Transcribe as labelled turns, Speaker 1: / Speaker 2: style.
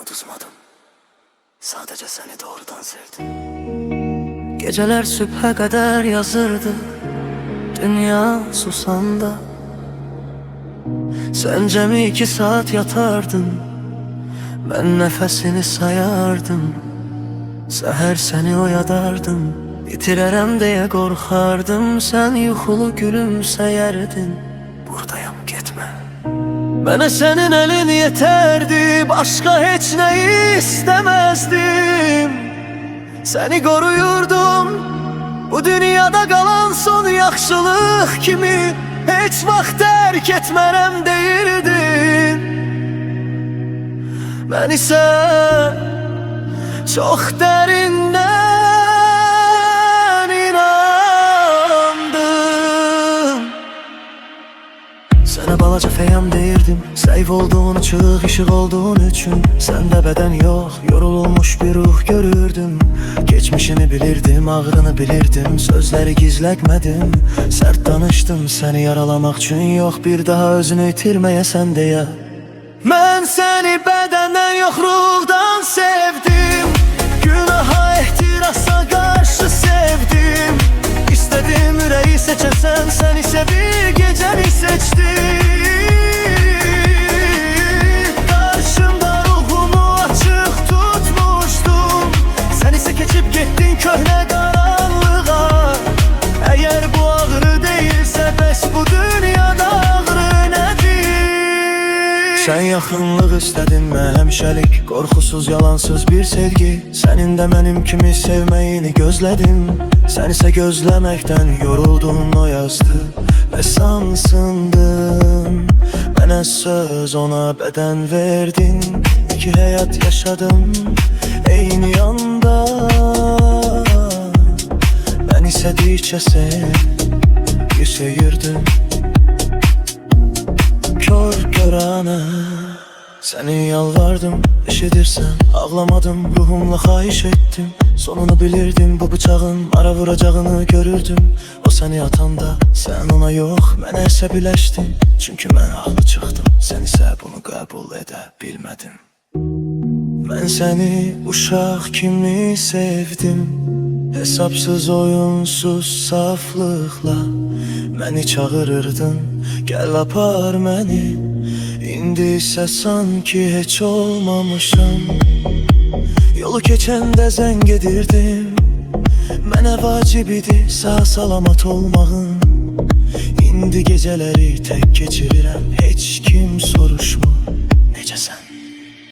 Speaker 1: tutmadım. Sadece seni doğrudan sevdim. Geceler sübhe kadar yazırdı dünya susanda. Sen cemi 2 saat yatardın, ben nefesini sayardım. Seher seni oyadardım, bitirərəm diye korkardım. Sen yuxulu gülümseyerdin, buradayım gitme. Bana senin elin yeterdi, başka hiç neyi istemezdim. Seni koruyurdum, bu dünyada kalan son yaxşılıq kimi. Hiç vaxt terk etmərəm deyirdin. Ben ise çok derinden inandım. Sana balaca feyam deyirdim, seyf olduğun, çığ ışık olduğun üçün. Sende beden yok, yorulmuş bir ruh görürdüm. Geçmişini bilirdim, ağrını bilirdim, sözleri gizlətmədim. Sert danıştım seni yaralamak üçün, yok bir daha özünü itirmeyesen diye. Ben seni bedenden yok ruhdan sevdim. Günaha ihtirasa karşı sevdim. İstediğim yüreği seçesen, sen ise bir geceni seçtin. Karşımda ruhumu açık tutmuştum. Sen ise geçip gittin köhne karanlığa. Eğer bu ağrı değilse bəs bu dünyada ağrı nedir? Sen yaxınlıq istedin mi hemşelik, korkusuz yalansız bir sevgi. Senin de benim kimi sevmeyini gözledim. Sen ise gözlemekten yoruldun, o yazdı ve sansındın. Bana söz, ona beden verdin. 2 hayat yaşadım eyni yanda. Ben istedikçe sen yüzeyirdim. Kör görana seni yalvardım, eşidirsen ağlamadım, ruhumla xahiş ettim. Sonunu bilirdim, bu bıçağın ara vuracağını görürdüm. O seni atanda sen ona yok, mənə əsəbiləşdin. Çünkü mən haklı çıxdım, sen ise bunu qəbul edə bilmədin. Ben seni uşaq kimi sevdim, hesapsız oyunsuz saflıqla. Məni çağırırdın, gel apar məni. İndi ise sanki hiç olmamışım. Yolu keçəndə zəng edirdim, mənə vacib idi sağ salamat olmağın. İndi geceleri tek geçirirəm, heç kim soruşmur necəsən.